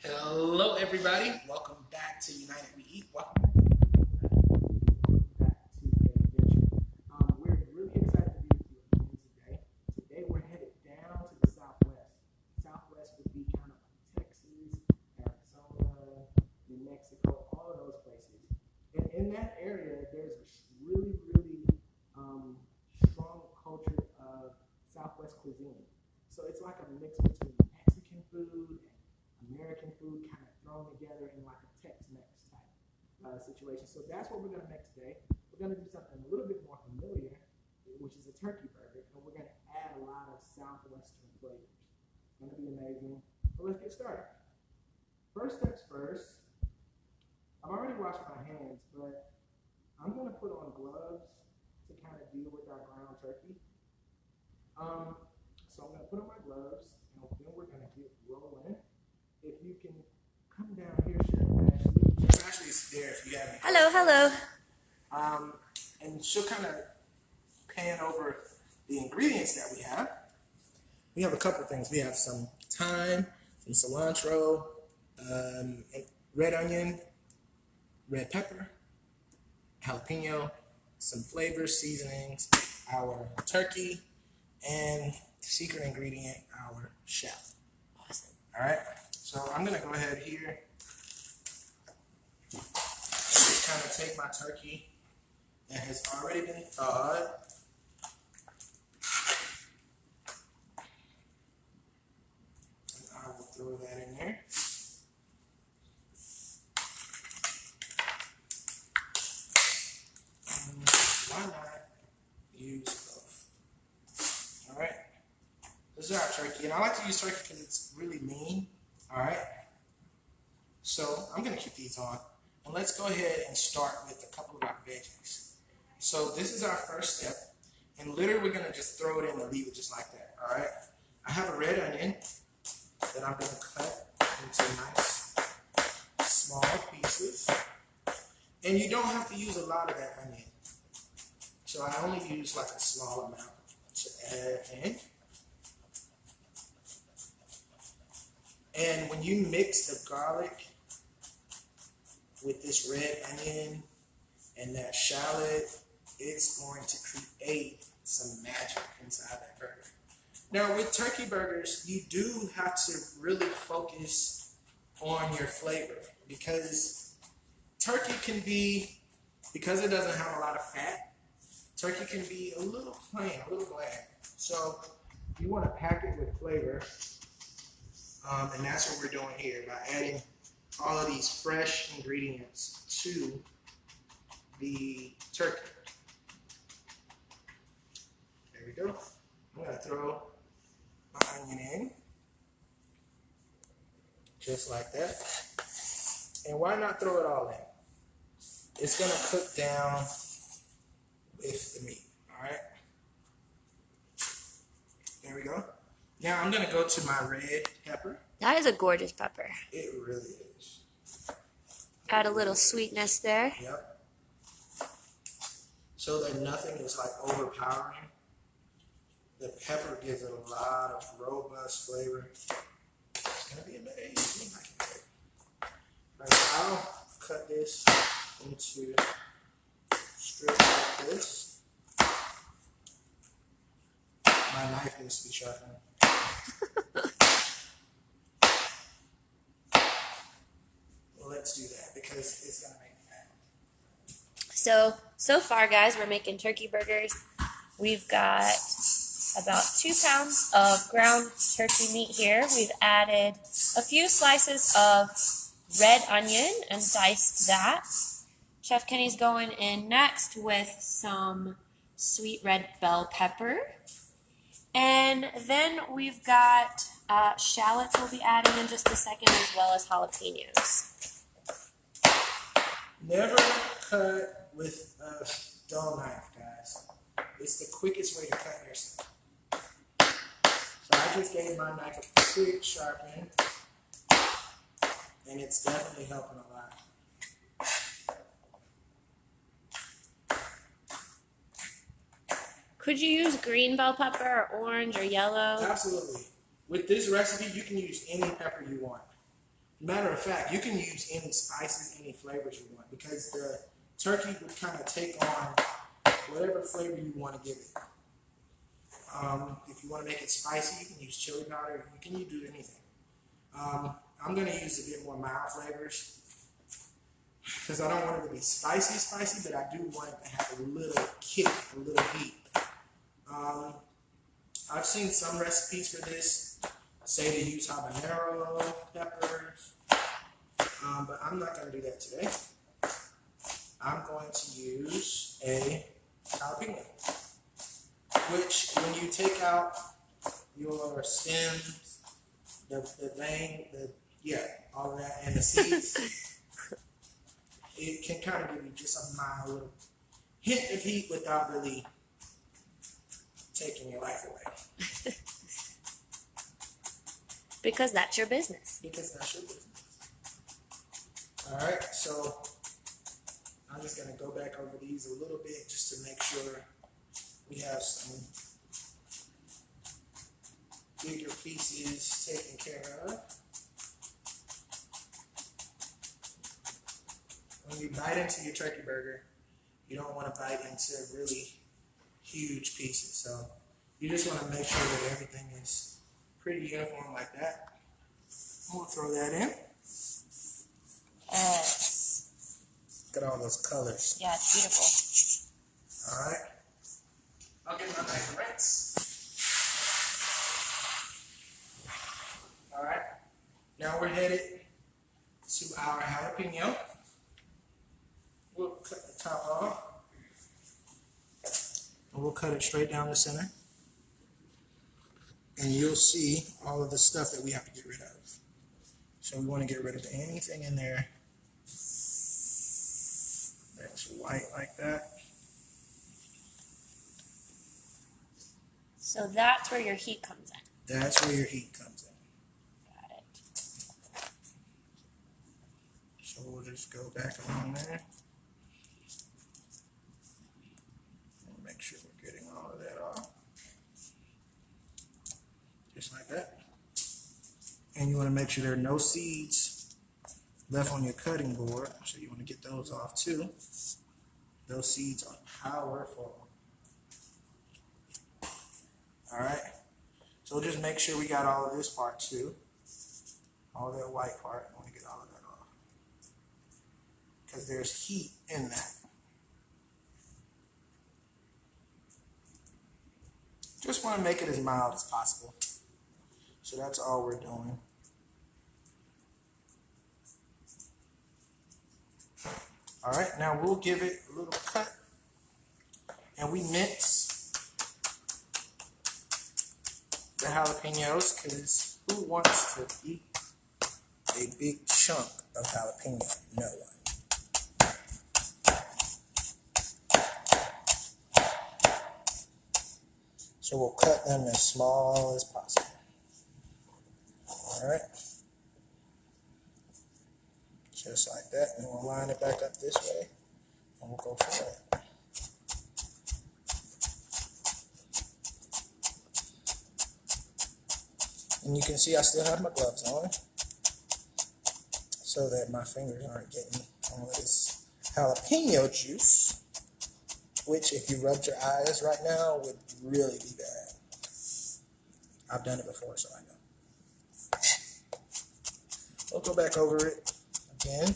Hello, everybody. Welcome back to United We Eat. Welcome back to the adventure. We're really excited to be with you again today. Today, we're headed down to the Southwest. Southwest would be kind of like Texas, Arizona, New Mexico, all of those places. And in that area, there's a really strong culture of Southwest cuisine. So it's like a mix between Mexican food and American food kind of thrown together in like a Tex-Mex type situation. So that's what we're going to make today. We're going to do something a little bit more familiar, which is a turkey burger, and we're going to add a lot of Southwestern flavors. It's going to be amazing. So let's get started. First steps first, I've already washed my hands, but I'm going to put on gloves to kind of deal with our ground turkey. So I'm going to put on my gloves, and then we're going to get rolling. If you can come down here, Chef Ashley is there if you have any. Hello. And she'll kind of pan over the ingredients that we have. We have a couple things. We have some thyme, some cilantro, red onion, red pepper, jalapeno, some flavors, seasonings, our turkey, and secret ingredient, our shell. Awesome. All right. So I'm going to go ahead here and just kind of take my turkey that has already been thawed. And I will throw that in there. And why not use both? All right. This is our turkey. And I like to use turkey because it's really lean. All right, so I'm going to keep these on, and let's go ahead and start with a couple of our veggies. So this is our first step, and literally we're going to just throw it in and leave it just like that, all right? I have a red onion that I'm going to cut into nice small pieces, and you don't have to use a lot of that onion. So I only use like a small amount to add in. And when you mix the garlic with this red onion and that shallot, it's going to create some magic inside that burger. Now, with turkey burgers, you do have to really focus on your flavor because turkey can be, because it doesn't have a lot of fat, turkey can be a little plain, a little bland. So you want to pack it with flavor. And that's what we're doing here by adding all of these fresh ingredients to the turkey. There we go. I'm going to throw my onion in, just like that. And why not throw it all in? It's going to cook down with the meat, all right? There we go. Now I'm going to go to my red pepper. That is a gorgeous pepper. It really is. Add a little sweetness there. Yep. So that nothing is like overpowering. The pepper gives it a lot of robust flavor. It's going to be amazing. Right, so I'll cut this into strips like this. My knife needs to be sharpened. Let's do that because it's going to make me mad. So far, guys, we're making turkey burgers. We've got about 2 pounds of ground turkey meat here. We've added a few slices of red onion and diced that. Chef Kenny's going in next with some sweet red bell pepper. And then we've got shallots we'll be adding in just a second, as well as jalapenos. Never cut with a dull knife, guys. It's the quickest way to cut yourself. So I just gave my knife a quick sharpen, and it's definitely helping a lot. Could you use green bell pepper or orange or yellow? Absolutely. With this recipe, you can use any pepper you want. Matter of fact, you can use any spices, any flavors you want, because the turkey would kind of take on whatever flavor you want to give it. If you want to make it spicy, you can use chili powder. You can do anything. I'm going to use a bit more mild flavors because I don't want it to be spicy, but I do want it to have a little kick, a little heat. I've seen some recipes for this say to use habanero peppers, but I'm not going to do that today. I'm going to use a jalapeno, which when you take out your stems, the vein, all of that, and the seeds, it can kind of give you just a mild little hint of heat without really taking your life away. Because that's your business. Because that's your business. Alright, so I'm just going to go back over these a little bit just to make sure we have some bigger pieces taken care of. When you bite into your turkey burger, you don't want to bite into really huge pieces. So you just want to make sure that everything is pretty uniform like that. I'm going to throw that in. Look at all those colors. Yeah, it's beautiful. All right. I'll get my knife and rinse. All right. Now we're headed to our jalapeno. We'll cut the top off. And we'll cut it straight down the center. And you'll see all of the stuff that we have to get rid of. So we want to get rid of anything in there that's white like that. So that's where your heat comes in. That's where your heat comes in. Got it. So we'll just go back along there. And make sure we're getting all of that off. Just like that. And you want to make sure there are no seeds left on your cutting board. So you want to get those off too. Those seeds are powerful. Alright. So just make sure we got all of this part too. All that white part. I want to get all of that off. Because there's heat in that. Just want to make it as mild as possible. So that's all we're doing. All right, now we'll give it a little cut. And we mince the jalapenos because who wants to eat a big chunk of jalapeno? No one. So we'll cut them as small as possible. All right. Just like that. And we'll line it back up this way. And we'll go from there. And you can see I still have my gloves on so that my fingers aren't getting all of this jalapeno juice, which if you rubbed your eyes right now would really be bad. I've done it before, so I know. We'll go back over it again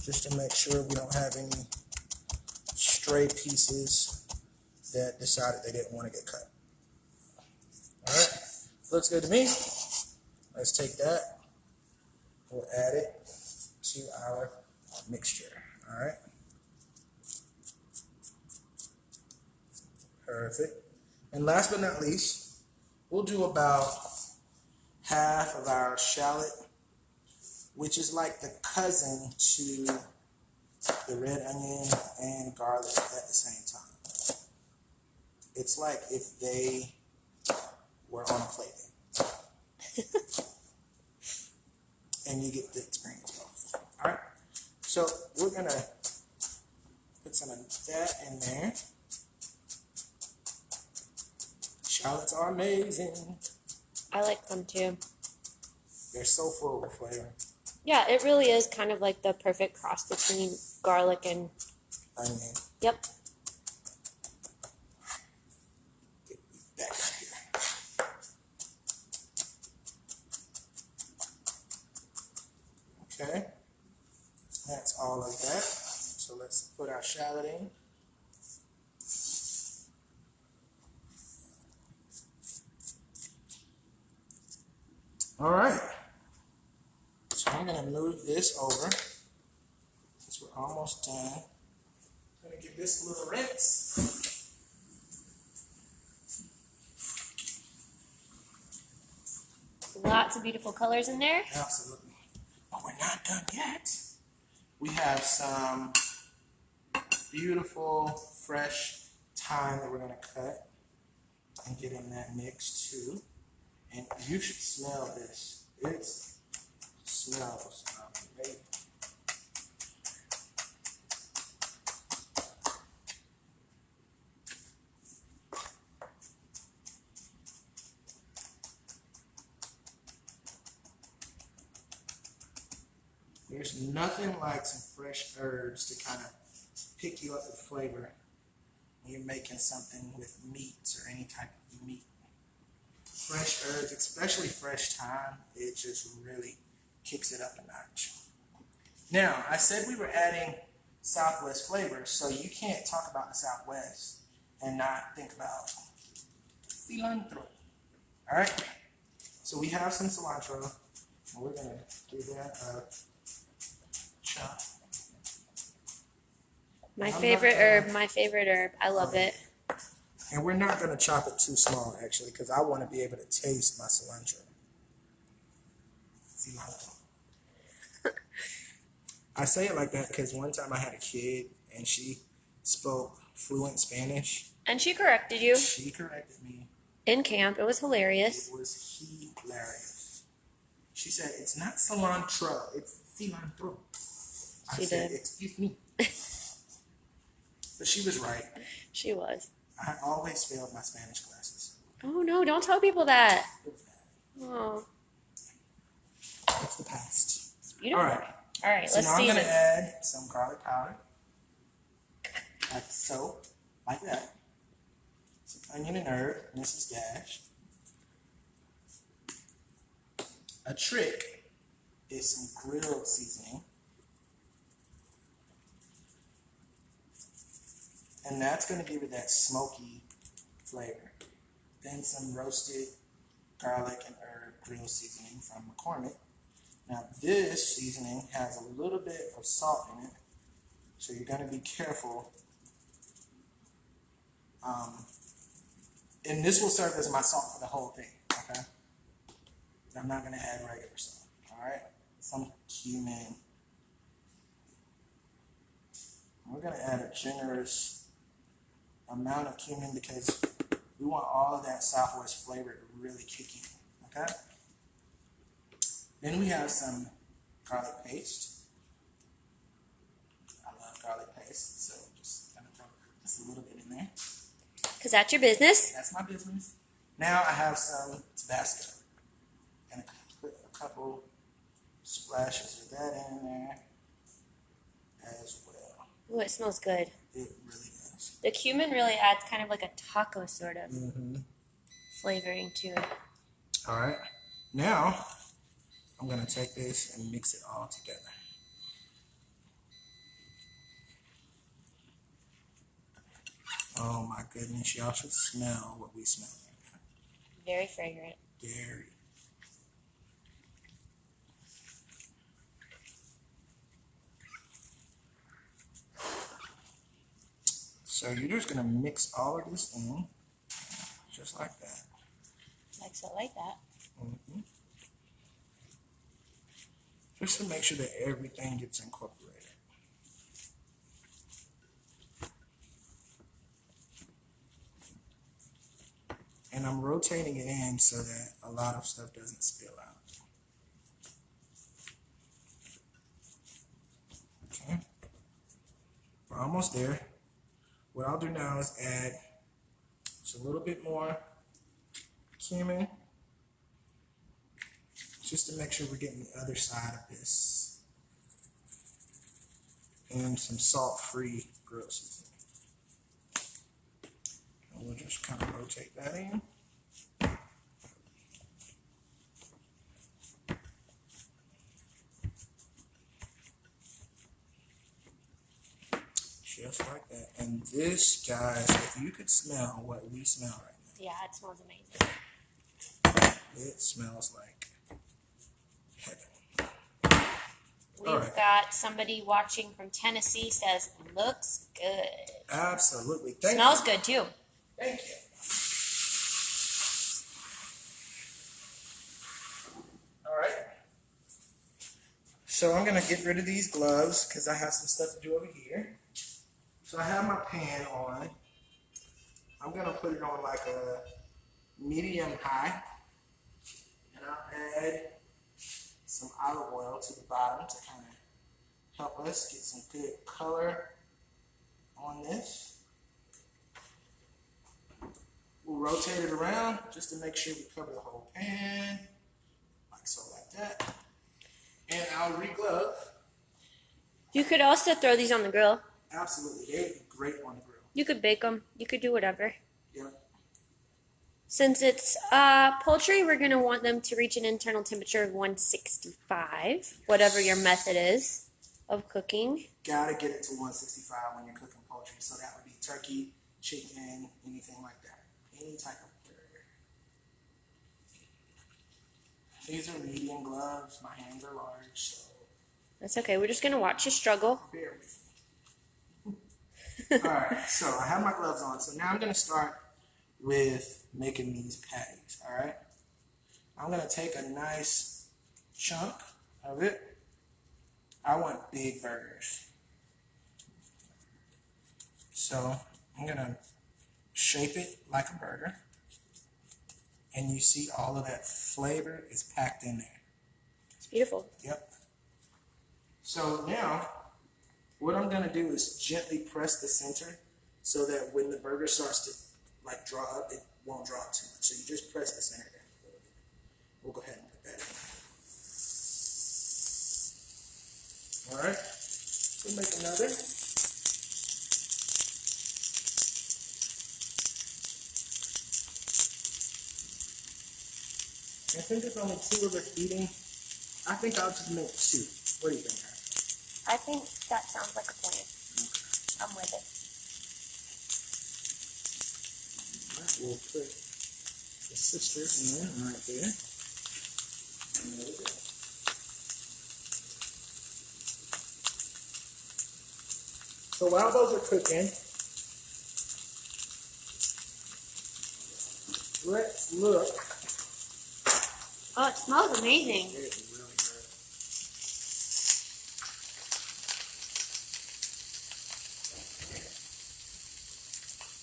just to make sure we don't have any stray pieces that decided they didn't want to get cut. Alright, looks good to me. Let's take that. We'll add it to our mixture. Alright. Perfect. And last but not least, we'll do about half of our shallot, which is like the cousin to the red onion and garlic at the same time. It's like if they were on a play date. And you get the experience both. Alright? So we're going to put some of that in there. Shallots are amazing. I like them too. They're so full of flavor. Yeah, it really is kind of like the perfect cross between garlic and Onion. Yep. Get back up here. Okay. That's all of that. So let's put our shallot in. All right. So I'm going to move this over since we're almost done. I'm going to give this a little rinse. Lots of beautiful colors in there. Absolutely. But we're not done yet. We have some beautiful, fresh thyme that we're going to cut and get in that mix too. And you should smell this. It smells amazing. There's nothing like some fresh herbs to kind of pick you up with flavor when you're making something with meats or any type of meat. Fresh herbs, especially fresh thyme, it just really kicks it up a notch. Now, I said we were adding Southwest flavors, so you can't talk about the Southwest and not think about cilantro. All right, so we have some cilantro, and we're gonna give that a chop. My favorite herb. I love it. And we're not going to chop it too small, actually, because I want to be able to taste my cilantro. Cilantro. I say it like that because one time I had a kid, and she spoke fluent Spanish. And she corrected you. She corrected me. In camp. It was hilarious. It was hilarious. She said, it's not cilantro, it's cilantro. I said, excuse me. But she was right. She was. I always failed my Spanish classes. Oh, no, don't tell people that. It was bad. Oh. It's the past. It's beautiful. All right, let's now I'm season. going to add some garlic powder. Like so. Like that. Some onion and herb. Mrs. Gash. A trick is some grilled seasoning. And that's going to give it that smoky flavor. Then some roasted garlic and herb grill seasoning from McCormick. Now this seasoning has a little bit of salt in it, so you're going to be careful. And this will serve as my salt for the whole thing, okay? I'm not going to add regular salt, all right? Some cumin. We're going to add a generous amount of cumin because we want all of that Southwest flavor to really kick in, okay? Then we have some garlic paste. I love garlic paste, so just kind of throw just a little bit in there. Because that's your business. That's my business. Now I have some Tabasco and a couple splashes of that in there as well. Oh, it smells good. It really does. The cumin really adds kind of like a taco sort of flavoring to it. All right. Now I'm going to take this and mix it all together. Oh my goodness, y'all should smell what we smell right now. Very fragrant. Very. So you're just going to mix all of this in, just like that. Like so, like that. Just to make sure that everything gets incorporated. And I'm rotating it in so that a lot of stuff doesn't spill out. Okay. We're almost there. What I'll do now is add just a little bit more cumin, just to make sure we're getting the other side of this. And some salt-free grill seasoning. And we'll just kind of rotate that in. Just like that. And this, guys, if you could smell what we smell right now. Yeah, it smells amazing. It smells like heaven. We've got somebody watching from Tennessee says, looks good. Absolutely. Smells good too. Thank you. All right. So I'm going to get rid of these gloves because I have some stuff to do over here. So I have my pan on. I'm going to put it on like a medium high. And I'll add some olive oil to the bottom to kind of help us get some good color on this. We'll rotate it around just to make sure we cover the whole pan, like so, like that. And I'll re-glove. You could also throw these on the grill. Absolutely, they would be great on the grill. You could bake them. You could do whatever. Yep. Since it's poultry, we're going to want them to reach an internal temperature of 165, whatever your method is of cooking. Gotta get it to 165 when you're cooking poultry. So that would be turkey, chicken, anything like that. Any type of burger. These are medium gloves. My hands are large, so. That's okay. We're just going to watch you struggle. Bear with me. Alright, so I have my gloves on. So now I'm going to start with making these patties, alright? I'm going to take a nice chunk of it. I want big burgers. So I'm going to shape it like a burger. And you see all of that flavor is packed in there. It's beautiful. Yep. So now, what I'm going to do is gently press the center so that when the burger starts to like draw up, it won't draw up too much. So you just press the center down a little bit. We'll go ahead and put that in. All right. We'll make another. I think there's only 2 of us eating. I think I'll just make 2. What do you think, Ashley? I think that sounds like a plan. Okay. I'm with it. We'll put the sister in right there. And there we go. So while those are cooking, let's look. Oh, it smells amazing. It's really good.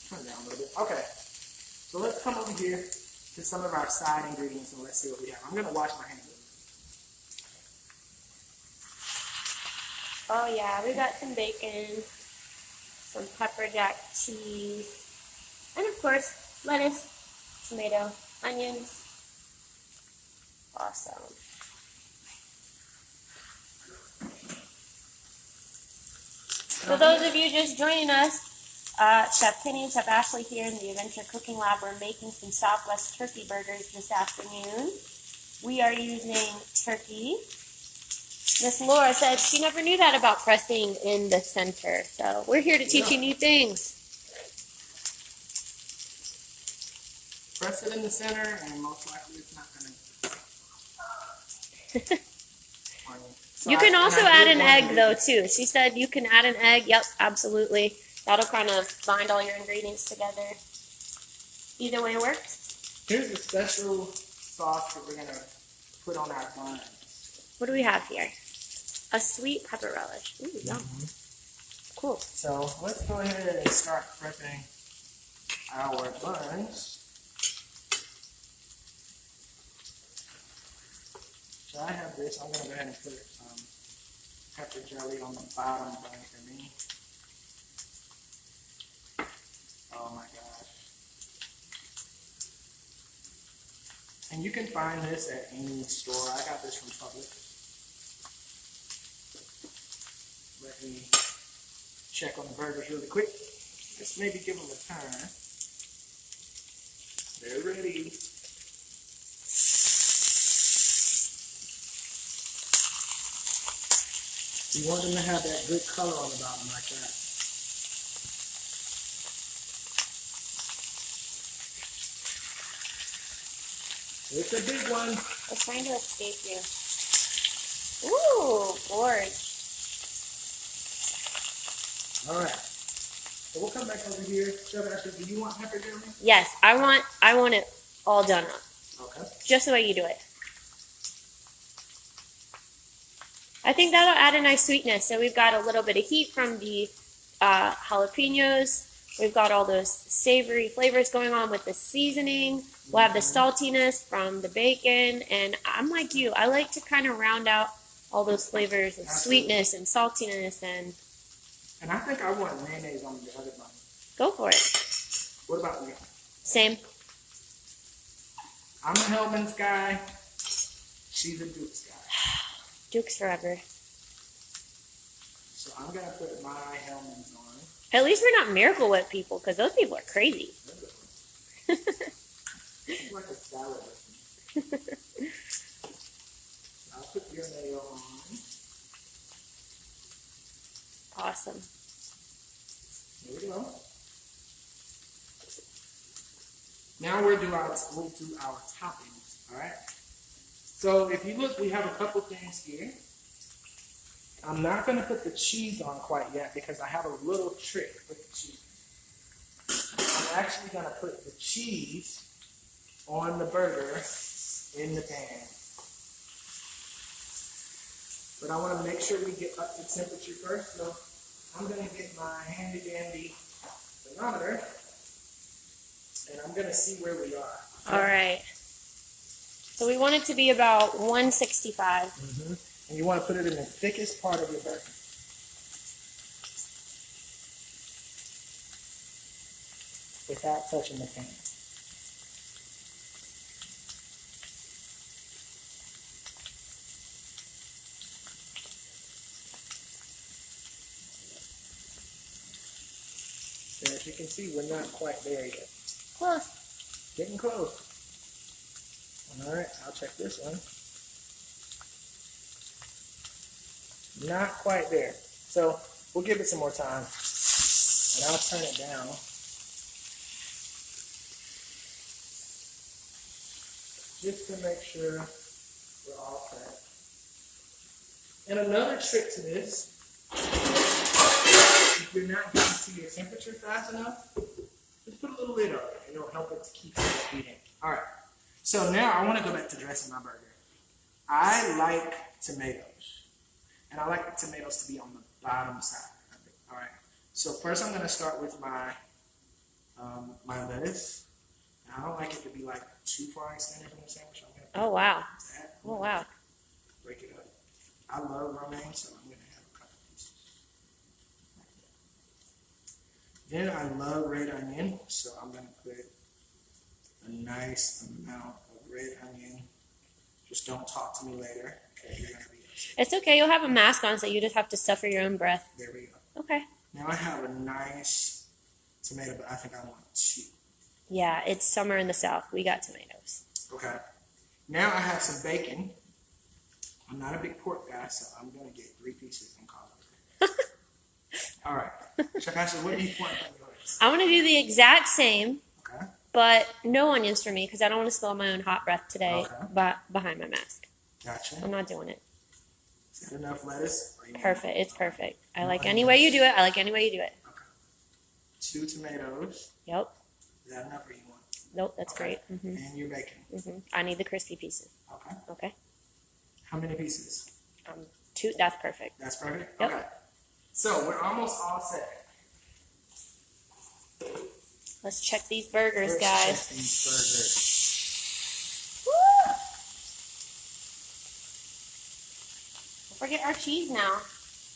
Turn it down a little bit. Okay. So let's come over here to some of our side ingredients and let's see what we have. I'm going to wash my hands. Oh yeah, we got some bacon, some pepper jack cheese, and of course, lettuce, tomato, onions. Awesome. For those of you just joining us, Chef Kenny and Chef Ashley here in the Adventure Cooking Lab. We're making some Southwest turkey burgers this afternoon. We are using turkey. Miss Laura said she never knew that about pressing in the center. So we're here to teach you new things. Press it in the center and most likely it's not going to. You can also add an egg though too. She said you can add an egg. Yep, absolutely. That'll kind of bind all your ingredients together. Either way works. Here's a special sauce that we're going to put on our buns. What do we have here? A sweet pepper relish. Ooh, yum. Cool. So let's go ahead and start prepping our buns. So I have this. I'm going to go ahead and put pepper jelly on the bottom bun for me. Oh my gosh. And you can find this at any store. I got this from Publix. Let me check on the burgers really quick. Just maybe give them a turn. They're ready. You want them to have that good color on the bottom like that. It's a big one. I'm trying to escape you. Ooh, gorge. All right. So we'll come back over here. Chef Ashley, do you want pepper jelly? Yes, I want it all done up. Okay. Just the way you do it. I think that'll add a nice sweetness. So we've got a little bit of heat from the jalapenos. We've got all those savory flavors going on with the seasoning. We'll have the saltiness from the bacon. And I'm like you. I like to kind of round out all those flavors of sweetness and saltiness. And I think I want mayonnaise on the other bun. Go for it. What about you? Same. I'm a Hellman's guy. She's a Duke's guy. Duke's forever. So I'm going to put my Hellman's on. At least we're not Miracle Whip people, because those people are crazy. It's like a salad with me. I'll put your mayo on. Awesome. Here we go. Now we'll do our toppings, all right? So if you look, we have a couple things here. I'm not going to put the cheese on quite yet because I have a little trick with the cheese. I'm actually going to put the cheese on the burger in the pan. But I want to make sure we get up to temperature first. So I'm going to get my handy dandy thermometer and I'm going to see where we are. All right. So we want it to be about 165. Mm-hmm. And you want to put it in the thickest part of your burger. Without touching the pan. So as you can see, we're not quite there yet. Close. Getting close. All right, I'll check this one. Not quite there. So we'll give it some more time. And I'll turn it down. Just to make sure we're all correct. And another trick to this, if you're not getting to your temperature fast enough, just put a little lid on it. It'll help it to keep it heating. All right. So now I want to go back to dressing my burger. I like tomatoes. And I like the tomatoes to be on the bottom side of it. All right. So first I'm going to start with my my lettuce. And I don't like it to be like too far extended from the sandwich. I'm going to Oh, wow. Oh, wow. break it up. I love romaine, so I'm going to have a couple pieces. Then I love red onion, so I'm going to put a nice amount of red onion. Just don't talk to me later. Okay, you're going to be upset. It's okay. You'll have a mask on, so you just have to suffer your own breath. There we go. Okay. Now I have a nice tomato, but I think I want 2. Yeah, it's summer in the South. We got tomatoes. Okay. Now I have some bacon. I'm not a big pork guy, so I'm going to get 3 pieces and call it. All right. Chef Ashley, what do you want from yours? I want to do the exact same, Okay. but no onions for me because I don't want to smell my own hot breath today behind my mask. Gotcha. I'm not doing it. Is that enough lettuce? Perfect. It's perfect. I like any way you do it. I like any way you do it. Okay. 2 tomatoes. Yep. Is that enough or you want? Nope, that's Okay. great. Mm-hmm. And your bacon. Mm-hmm. I need the crispy pieces. Okay. Okay. How many pieces? 2. That's perfect. That's perfect? Yep. Okay. So we're almost all set. Let's check these burgers, Let's guys. check these burgers. Woo! Don't forget our cheese now.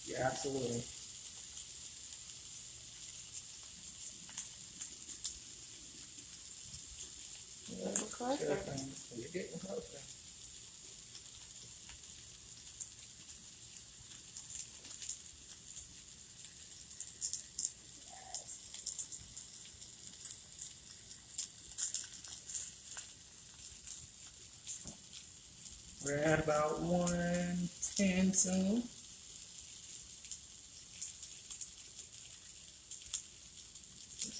Yeah, absolutely. A little closer. Sure thing. You're getting closer. We're at about 110 soon.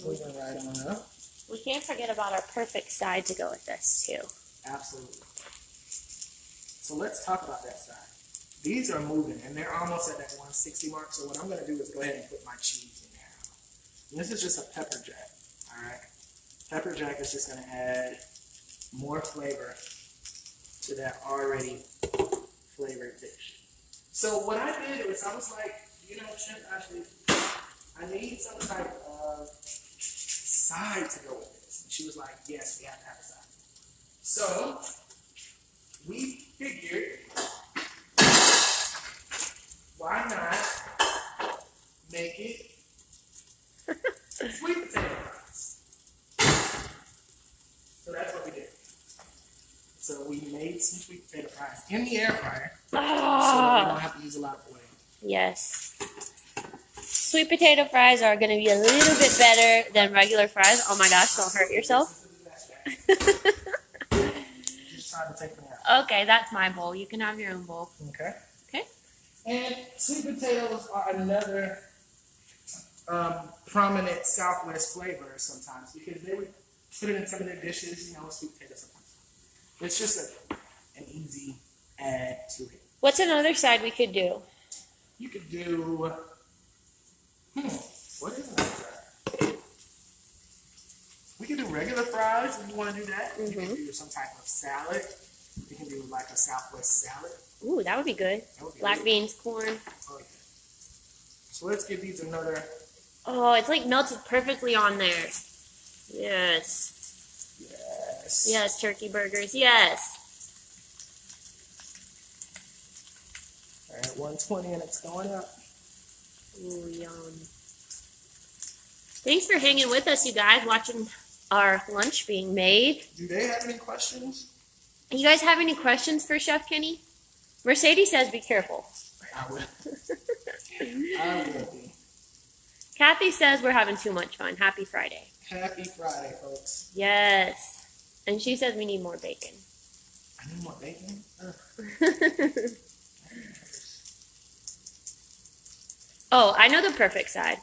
Moving right on up. We can't forget about our perfect side to go with this too. Absolutely. So let's talk about that side. These are moving, and they're almost at that 160 mark. So what I'm going to do is go ahead and put my cheese in there. And this is just a pepper jack. All right. Pepper jack is just going to add more flavor to that already flavored dish. So what I did was I was like, Chef Ashley, I need some type of side to go with this. And she was like, yes, we have to have a side. So we figured, why not make it sweet potato fries? So that's what we did. So we made some sweet potato fries in the air fryer, so that we don't have to use a lot of oil. Yes. Sweet potato fries are going to be a little bit better than regular fries. Oh my gosh, don't hurt yourself. Just trying to take them out. Okay, that's my bowl. You can have your own bowl. Okay. Okay. And sweet potatoes are another prominent Southwest flavor sometimes because they would put it in some of their dishes, sweet potatoes sometimes. It's just an easy add to it. What's another side we could do? You could do, what is another side? We could do regular fries if you want to do that. You can do some type of salad. You can do like a Southwest salad. Ooh, that would be good. Black beans, corn. Oh, yeah. So let's give these another. Oh, it's like melted perfectly on there. Yes. Yes. Yes, turkey burgers. Yes. All right, 120 and it's going up. Ooh, yum. Thanks for hanging with us, you guys, watching our lunch being made. Do they have any questions? You guys have any questions for Chef Kenny? Mercedes says be careful. I will. I will be. Kathy says we're having too much fun. Happy Friday. Happy Friday, folks. Yes. And she says we need more bacon. I need more bacon? Oh, I know the perfect side.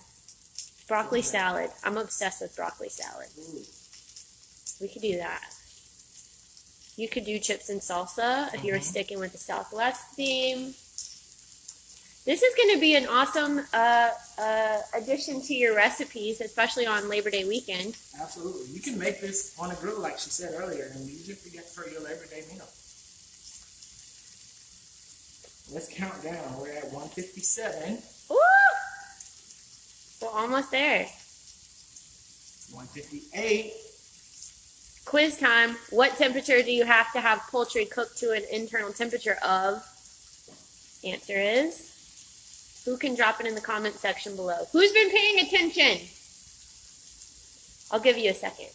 Broccoli salad. I'm obsessed with broccoli salad. Ooh. We could do that. You could do chips and salsa if you were sticking with the Southwest theme. This is going to be an awesome addition to your recipes, especially on Labor Day weekend. Absolutely. You can make this on a grill, like she said earlier, and use it for your Labor Day meal. Let's count down. We're at 157. Woo! We're almost there. 158. Quiz time. What temperature do you have to have poultry cooked to an internal temperature of? Answer is... Who can drop it in the comment section below? Who's been paying attention? I'll give you a second.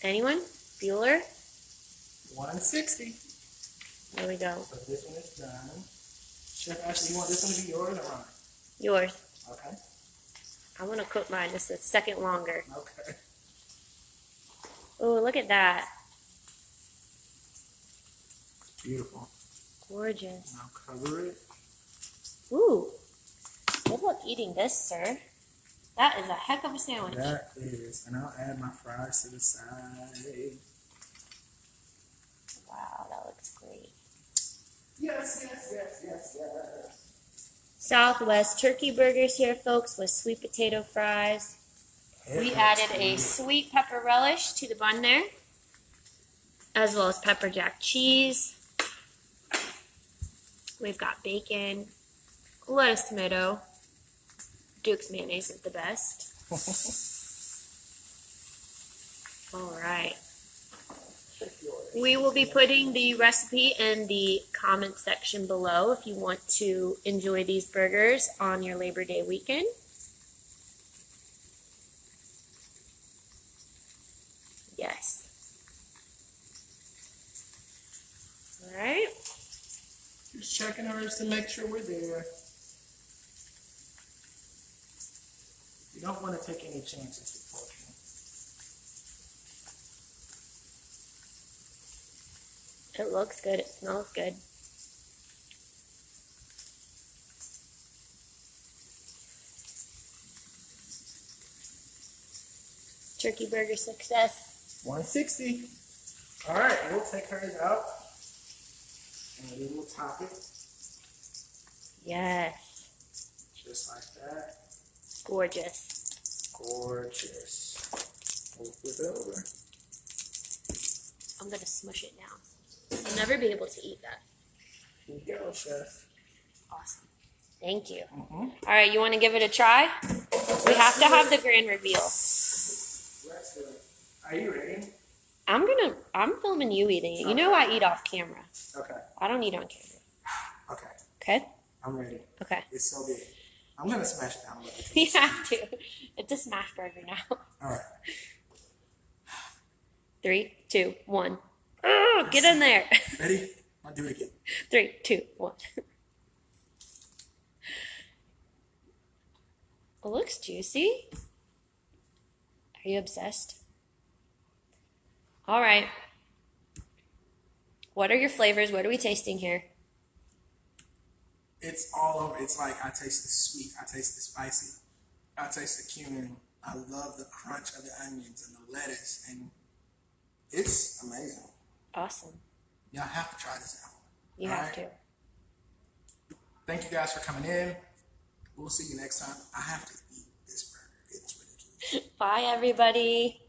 Anyone? Bueller? 160. There we go. So this one is done. Chef Ashley, you want this one to be yours or mine? Yours. Okay. I want to cook mine just a second longer. Okay. Oh, look at that. Beautiful. Gorgeous. Now cover it. Ooh. Good luck eating this, sir. That is a heck of a sandwich. That is. And I'll add my fries to the side. Wow, that looks great. Yes, yes, yes, yes, yes. Southwest turkey burgers here, folks, with sweet potato fries. We added a sweet pepper relish to the bun there, as well as pepper jack cheese. We've got bacon, lettuce, tomato. Duke's mayonnaise is the best. All right. We will be putting the recipe in the comment section below if you want to enjoy these burgers on your Labor Day weekend. Yes. All right. Just checking ours to make sure we're there. You don't want to take any chances with pork. It looks good. It smells good. Turkey burger success. 160. All right, we'll take hers out and we will top it Yes. just like that. Gorgeous. Gorgeous. We'll flip it over. I'm going to smush it down. I'll never be able to eat that. Here you go, chef. Awesome. Thank you. Mm-hmm. All right, you want to give it a try? We have to have the grand reveal. Let's do it. Are you ready? I'm filming you eating it. You know I eat off camera. Okay. I don't eat on camera. Okay. Okay? I'm ready. Okay. It's so big. I'm going to smash it down a little bit. You have to. It's a smash burger now. All right. 3, 2, 1. Oh, get in there. Ready? I'll do it again. 3, 2, 1. It looks juicy. Are you obsessed? All right. What are your flavors? What are we tasting here? It's all over. It's like I taste the sweet. I taste the spicy. I taste the cumin. I love the crunch of the onions and the lettuce. And it's amazing. Awesome. Y'all have to try this out. You All have right? to. Thank you guys for coming in. We'll see you next time. I have to eat this burger. It's ridiculous. Bye, everybody.